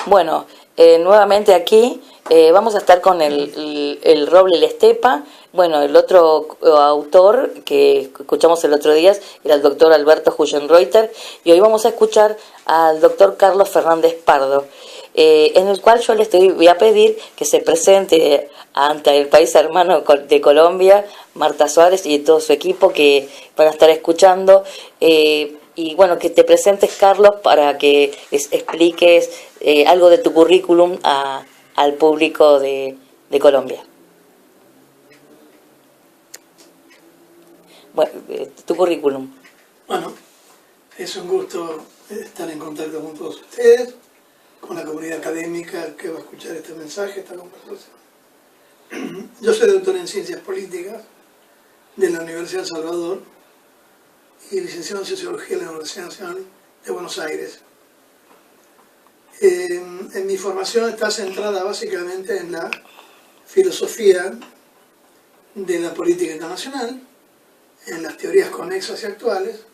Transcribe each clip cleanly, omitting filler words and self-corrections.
Bueno, nuevamente aquí vamos a estar con el Roble y la Estepa. Bueno, el otro autor que escuchamos el otro día era el doctor Alberto Hugenreuter, y hoy vamos a escuchar al doctor Carlos Fernández Pardo, en el cual yo voy a pedir que se presente ante el país hermano de Colombia, Marta Suárez y todo su equipo que van a estar escuchando. Y bueno, que te presentes, Carlos, para que expliques algo de tu currículum al público de Colombia. Bueno, tu currículum. Bueno, es un gusto estar en contacto con todos ustedes, con la comunidad académica que va a escuchar este mensaje, esta conversación. Yo soy doctor en Ciencias Políticas de la Universidad de Salvador y licenciado en Sociología de la Universidad Nacional de Buenos Aires. En mi formación está centrada básicamente en la filosofía de la política internacional, en las teorías conexas y actuales,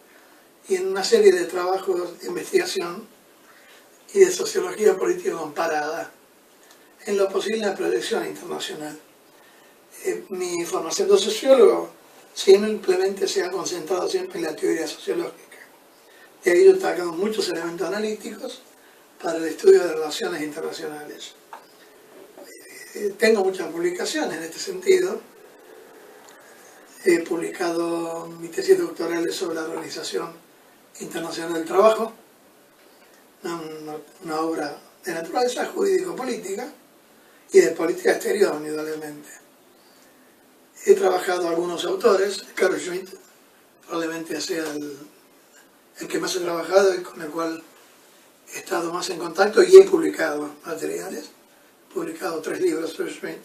y en una serie de trabajos de investigación y de sociología política comparada, en lo posible en la proyección internacional. Mi formación de sociólogo simplemente se ha concentrado siempre en la teoría sociológica. De ahí yo he destacado muchos elementos analíticos para el estudio de relaciones internacionales. Tengo muchas publicaciones en este sentido. He publicado mi tesis doctoral sobre la Organización Internacional del Trabajo, una obra de naturaleza jurídico-política y de política exterior, indudablemente. He trabajado a algunos autores. Carl Schmitt probablemente sea el que más he trabajado y con el cual he estado más en contacto, y he publicado materiales. He publicado 3 libros sobre Schmitt.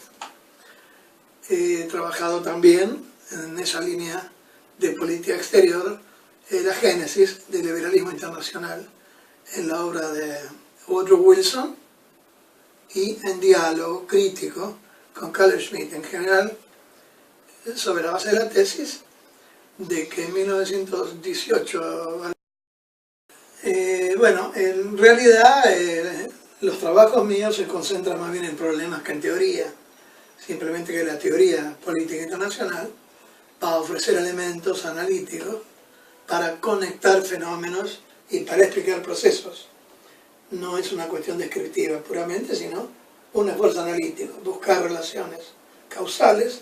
He trabajado también en esa línea de política exterior, la génesis del liberalismo internacional en la obra de Woodrow Wilson y en diálogo crítico con Carl Schmitt, en general sobre la base de la tesis de que en 1918... bueno, en realidad los trabajos míos se concentran más bien en problemas que en teoría, simplemente que la teoría política internacional va a ofrecer elementos analíticos para conectar fenómenos y para explicar procesos. No es una cuestión descriptiva puramente, sino un esfuerzo analítico, buscar relaciones causales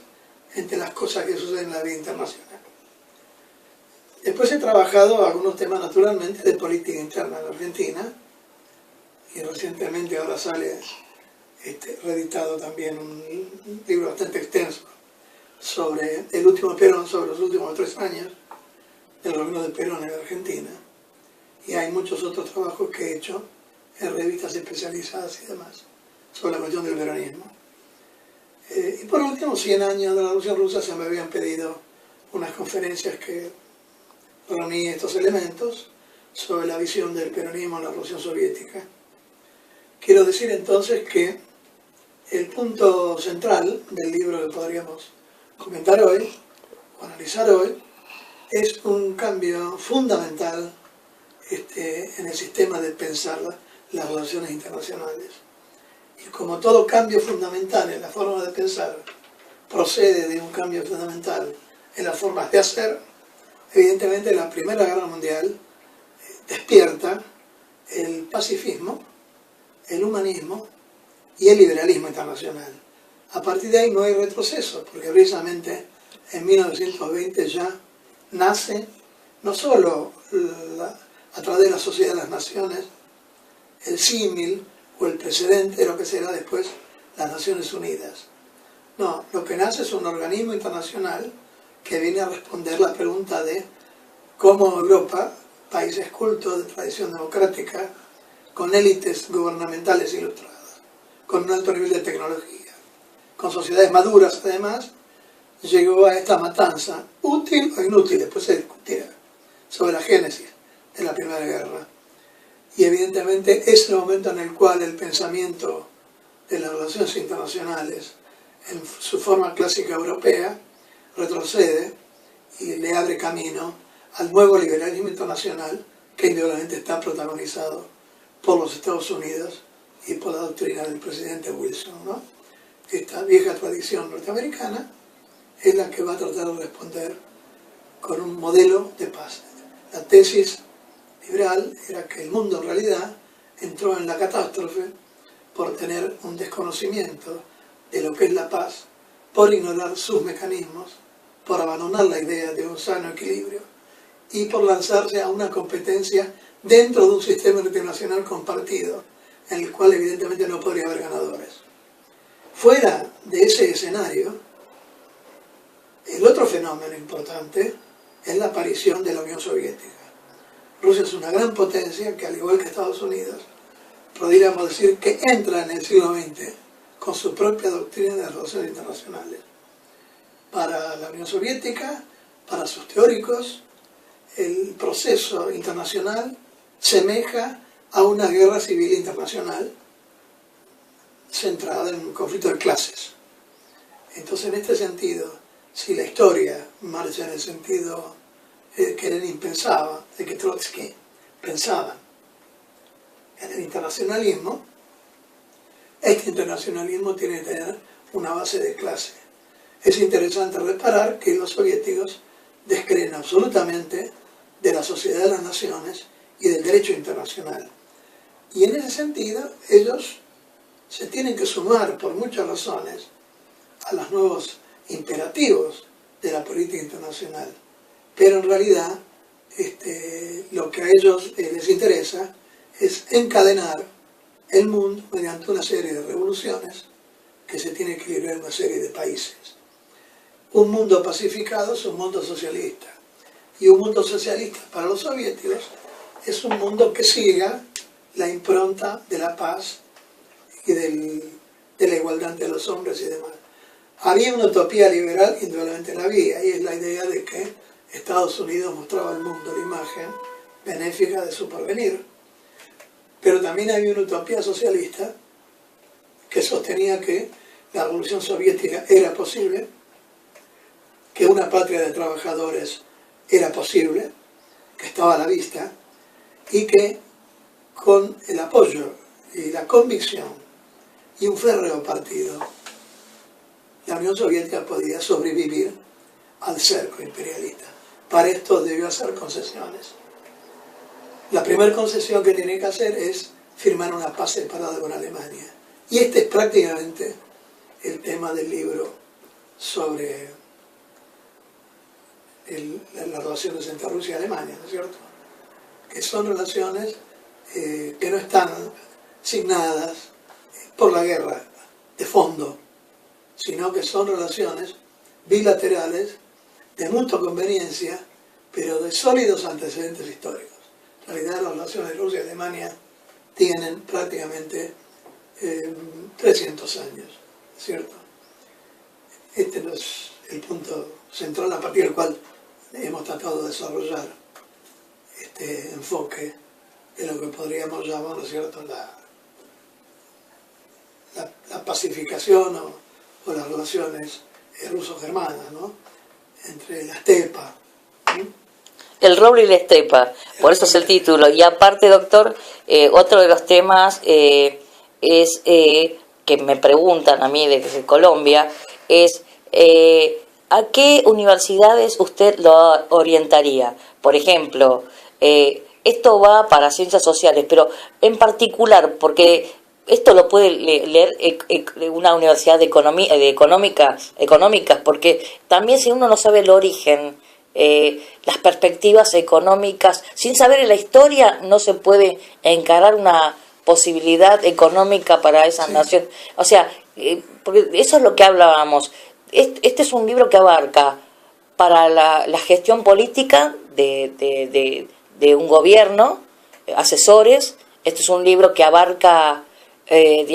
entre las cosas que suceden en la vida internacional. Después he trabajado algunos temas naturalmente de política interna en Argentina, y recientemente ahora sale reeditado también un libro bastante extenso sobre el último Perón, sobre los últimos 3 años del gobierno de Perón en Argentina, y hay muchos otros trabajos que he hecho en revistas especializadas y demás sobre la cuestión del peronismo. Y por último, 100 años de la Revolución Rusa, se me habían pedido unas conferencias que reuní estos elementos sobre la visión del peronismo en la Revolución Soviética. Quiero decir entonces que el punto central del libro que podríamos comentar hoy, o analizar hoy, es un cambio fundamental en el sistema de pensar las relaciones internacionales. Y como todo cambio fundamental en la forma de pensar procede de un cambio fundamental en las formas de hacer, evidentemente la Primera Guerra Mundial despierta el pacifismo, el humanismo y el liberalismo internacional. A partir de ahí no hay retroceso, porque precisamente en 1920 ya nace no solo a través de la Sociedad de las Naciones el símil o el precedente de lo que será después las Naciones Unidas. No, lo que nace es un organismo internacional que viene a responder la pregunta de cómo Europa, países cultos de tradición democrática, con élites gubernamentales ilustradas, con un alto nivel de tecnología, con sociedades maduras además, llegó a esta matanza, útil o inútil, después se discutirá, sobre la génesis de la Primera Guerra. Y evidentemente es el momento en el cual el pensamiento de las relaciones internacionales, en su forma clásica europea, retrocede y le abre camino al nuevo liberalismo internacional que indudablemente está protagonizado por los Estados Unidos y por la doctrina del presidente Wilson, ¿no? Esta vieja tradición norteamericana es la que va a tratar de responder con un modelo de paz. La tesis liberal era que el mundo en realidad entró en la catástrofe por tener un desconocimiento de lo que es la paz, por ignorar sus mecanismos, por abandonar la idea de un sano equilibrio y por lanzarse a una competencia dentro de un sistema internacional compartido, en el cual evidentemente no podría haber ganadores. Fuera de ese escenario, el otro fenómeno importante es la aparición de la Unión Soviética. Rusia es una gran potencia que, al igual que Estados Unidos, podríamos decir que entra en el siglo XX con su propia doctrina de relaciones internacionales. Para la Unión Soviética, para sus teóricos, el proceso internacional semeja a una guerra civil internacional centrada en un conflicto de clases. Entonces, en este sentido, si la historia marcha en el sentido que Lenin pensaba, de que Trotsky pensaba en el internacionalismo, este internacionalismo tiene que tener una base de clase. Es interesante reparar que los soviéticos descreen absolutamente de la sociedad de las naciones y del derecho internacional. Y en ese sentido, ellos se tienen que sumar por muchas razones a los nuevos imperativos de la política internacional. Pero en realidad, lo que a ellos les interesa es encadenar el mundo mediante una serie de revoluciones que se tiene que equilibrar en una serie de países. Un mundo pacificado es un mundo socialista. Y un mundo socialista para los soviéticos es un mundo que siga la impronta de la paz y de la igualdad entre los hombres y demás. Había una utopía liberal, indudablemente la había, y es la idea de que Estados Unidos mostraba al mundo la imagen benéfica de su porvenir. Pero también había una utopía socialista que sostenía que la revolución soviética era posible, que una patria de trabajadores era posible, que estaba a la vista, y que con el apoyo y la convicción y un férreo partido, la Unión Soviética podía sobrevivir al cerco imperialista. Para esto debió hacer concesiones. La primera concesión que tiene que hacer es firmar una paz separada con Alemania. Y este es prácticamente el tema del libro sobre las relaciones entre Rusia y Alemania, ¿no es cierto? Que son relaciones que no están signadas por la guerra de fondo, sino que son relaciones bilaterales de mutua conveniencia, pero de sólidos antecedentes históricos. En realidad, las relaciones de Rusia y Alemania tienen prácticamente 300 años, ¿cierto? Este no es el punto central a partir del cual hemos tratado de desarrollar este enfoque de lo que podríamos llamar, ¿no es cierto?, la pacificación o las relaciones ruso-germanas, ¿no?, entre la estepa. El roble y la estepa, por eso es el título. Y aparte, doctor, otro de los temas es que me preguntan a mí desde Colombia, es ¿a qué universidades usted lo orientaría? Por ejemplo, esto va para ciencias sociales, pero en particular, porque esto lo puede leer una universidad de económicas, porque también si uno no sabe el origen, las perspectivas económicas, sin saber la historia, no se puede encarar una posibilidad económica para esa nación. O sea, porque eso es lo que hablábamos. Este es un libro que abarca para la gestión política de un gobierno, asesores. Este es un libro que abarca, de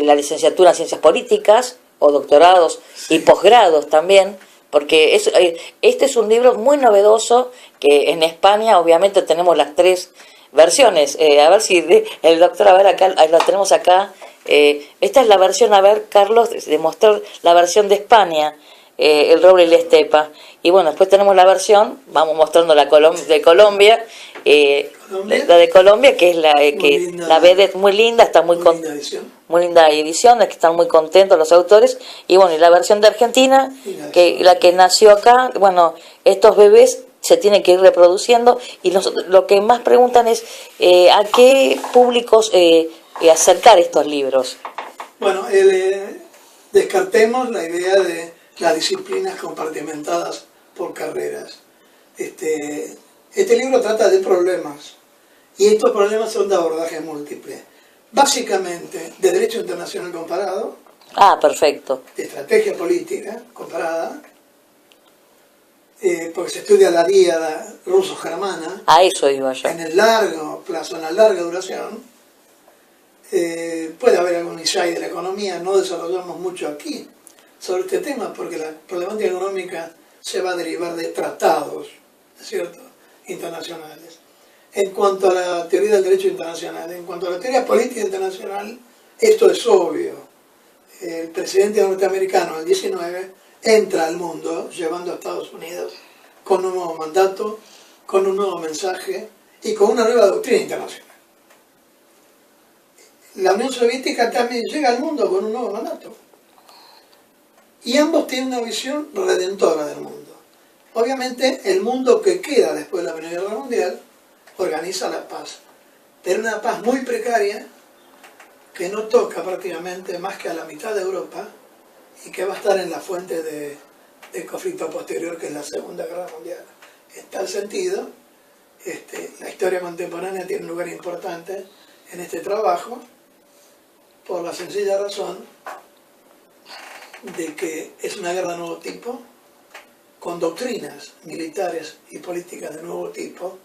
la licenciatura en ciencias políticas, o doctorados y posgrados también, porque este es un libro muy novedoso, que en España obviamente tenemos las 3 versiones. A ver si el doctor, a ver acá, lo tenemos acá. Esta es la versión, a ver, Carlos, de mostrar la versión de España, el roble y la estepa. Y bueno, después tenemos la versión, vamos mostrando de Colombia, Colombia. la de Colombia, que es Linda, la vedette muy linda, está muy linda edición. muy linda edición, es que están muy contentos los autores. Y bueno, y la versión de Argentina, la que nació acá, bueno, estos bebés se tienen que ir reproduciendo, y lo que más preguntan es a qué públicos acercar estos libros. Bueno, descartemos la idea de las disciplinas compartimentadas por carreras. Este libro trata de problemas, y estos problemas son de abordaje múltiple. Básicamente, de derecho internacional comparado. Perfecto. De estrategia política comparada, porque se estudia la díada ruso-germana. A eso iba yo. En el largo plazo, en la larga duración. Puede haber algún insight de la economía, no desarrollamos mucho aquí sobre este tema, porque la problemática económica se va a derivar de tratados, ¿cierto?, internacionales. En cuanto a la teoría del derecho internacional, en cuanto a la teoría política internacional, esto es obvio. El presidente norteamericano, el 19, entra al mundo llevando a Estados Unidos con un nuevo mandato, con un nuevo mensaje y con una nueva doctrina internacional. La Unión Soviética también llega al mundo con un nuevo mandato. Y ambos tienen una visión redentora del mundo. Obviamente, el mundo que queda después de la Primera Guerra Mundial organiza la paz, pero una paz muy precaria que no toca prácticamente más que a la mitad de Europa y que va a estar en la fuente de conflicto posterior, que es la Segunda Guerra Mundial. En tal sentido, la historia contemporánea tiene un lugar importante en este trabajo, por la sencilla razón de que es una guerra de nuevo tipo, con doctrinas militares y políticas de nuevo tipo,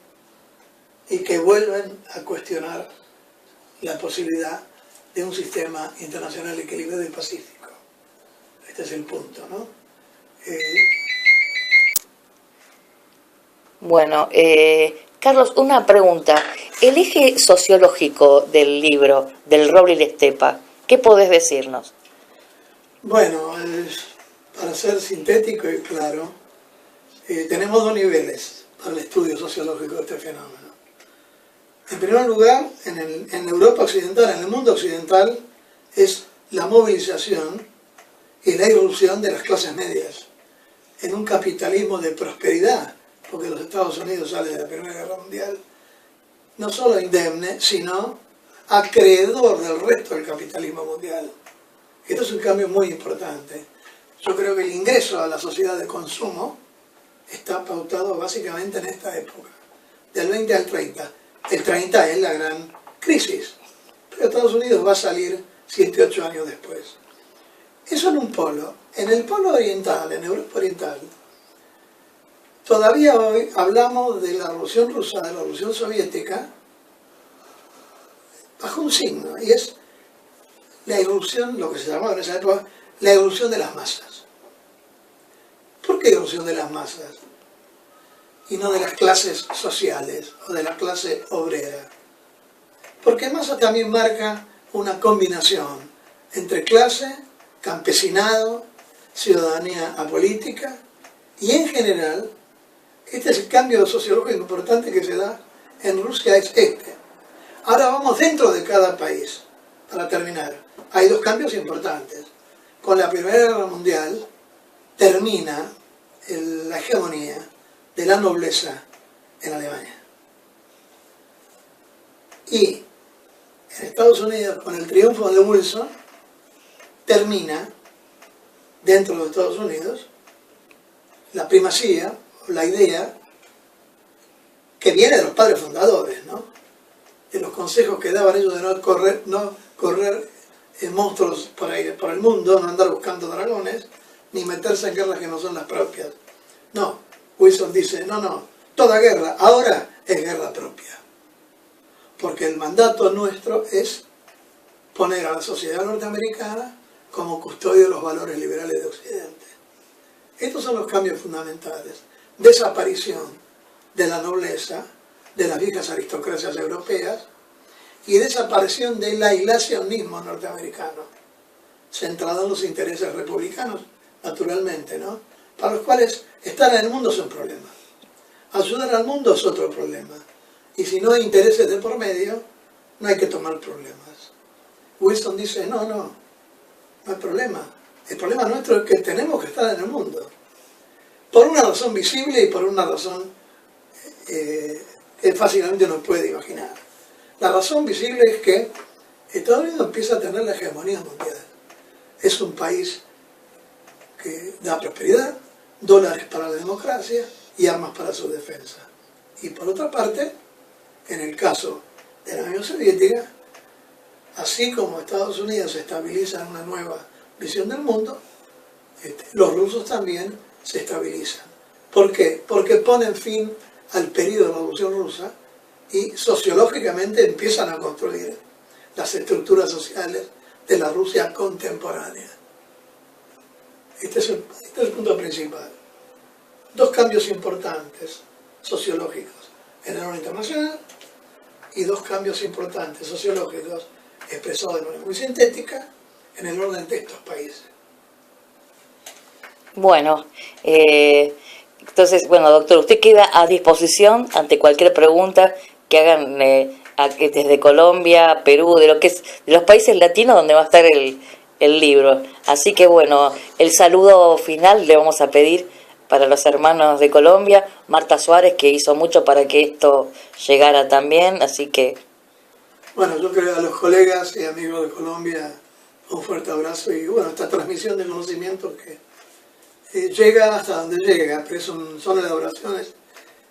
y que vuelven a cuestionar la posibilidad de un sistema internacional equilibrado y pacífico. Este es el punto, ¿no? Bueno, Carlos, una pregunta. El eje sociológico del libro, del roble y la estepa, ¿qué podés decirnos? Bueno, para ser sintético y claro, tenemos dos niveles para el estudio sociológico de este fenómeno. En primer lugar, en Europa occidental, en el mundo occidental, es la movilización y la irrupción de las clases medias en un capitalismo de prosperidad, porque los Estados Unidos salen de la Primera Guerra Mundial no solo indemne, sino acreedor del resto del capitalismo mundial. Esto es un cambio muy importante. Yo creo que el ingreso a la sociedad de consumo está pautado básicamente en esta época, del 20 al 30. El 30 es la gran crisis, pero Estados Unidos va a salir 7, 8 años después. Eso en un polo. En el polo oriental, en Europa Oriental, todavía hoy hablamos de la Revolución Rusa, de la Revolución Soviética, bajo un signo, y es la irrupción, lo que se llamaba en esa época, la irrupción de las masas. ¿Por qué irrupción de las masas? Y no de las clases sociales o de la clase obrera. Porque masa también marca una combinación entre clase, campesinado, ciudadanía apolítica, y en general, este es el cambio sociológico importante que se da en Rusia, es este. Ahora vamos dentro de cada país, para terminar. Hay dos cambios importantes. Con la Primera Guerra Mundial termina la hegemonía de la nobleza en Alemania. Y en Estados Unidos, con el triunfo de Wilson, termina, dentro de Estados Unidos, la primacía, o la idea, que viene de los padres fundadores, ¿no?, de los consejos que daban ellos de no correr monstruos por el mundo, no andar buscando dragones, ni meterse en guerras que no son las propias. No, Wilson dice, no, toda guerra ahora es guerra propia. Porque el mandato nuestro es poner a la sociedad norteamericana como custodio de los valores liberales de Occidente. Estos son los cambios fundamentales. Desaparición de la nobleza, de las viejas aristocracias europeas, y desaparición del aislacionismo norteamericano, centrado en los intereses republicanos, naturalmente, ¿no?, para los cuales estar en el mundo es un problema. Ayudar al mundo es otro problema. Y si no hay intereses de por medio, no hay que tomar problemas. Wilson dice, no hay problema. El problema nuestro es que tenemos que estar en el mundo. Por una razón visible y por una razón que fácilmente uno puede imaginar. La razón visible es que Estados Unidos empieza a tener la hegemonía mundial. Es un país que da prosperidad, dólares para la democracia y armas para su defensa. Y por otra parte, en el caso de la Unión Soviética, así como Estados Unidos estabiliza una nueva visión del mundo, los rusos también se estabilizan. ¿Por qué? Porque ponen fin al periodo de la Revolución Rusa y sociológicamente empiezan a construir las estructuras sociales de la Rusia contemporánea. Este es el punto principal. Dos cambios importantes sociológicos en el orden internacional y dos cambios importantes sociológicos expresados de manera muy sintética en el orden de estos países. Bueno, entonces, bueno, doctor, usted queda a disposición ante cualquier pregunta que hagan desde Colombia, Perú, de los países latinos donde va a estar el libro. Así que, bueno, el saludo final le vamos a pedir para los hermanos de Colombia, Marta Suárez, que hizo mucho para que esto llegara también, así que... Bueno, yo creo a los colegas y amigos de Colombia un fuerte abrazo y, bueno, esta transmisión de conocimiento que llega hasta donde llega, pero son elaboraciones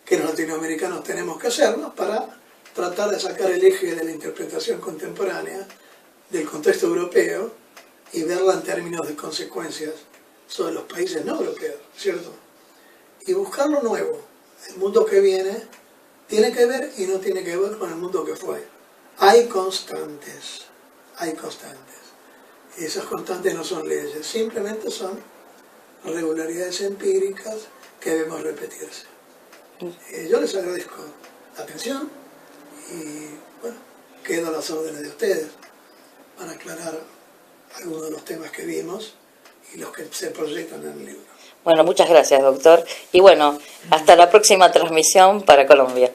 que los latinoamericanos tenemos que hacernos para tratar de sacar el eje de la interpretación contemporánea del contexto europeo y verla en términos de consecuencias sobre los países no europeos, ¿cierto? Y buscar lo nuevo. El mundo que viene tiene que ver y no tiene que ver con el mundo que fue. Hay constantes. Y esas constantes no son leyes, simplemente son regularidades empíricas que debemos repetirse. Yo les agradezco la atención y, bueno, quedo a las órdenes de ustedes para aclarar algunos de los temas que vimos y los que se proyectan en el libro. Bueno, muchas gracias, doctor. Y bueno, hasta la próxima transmisión para Colombia.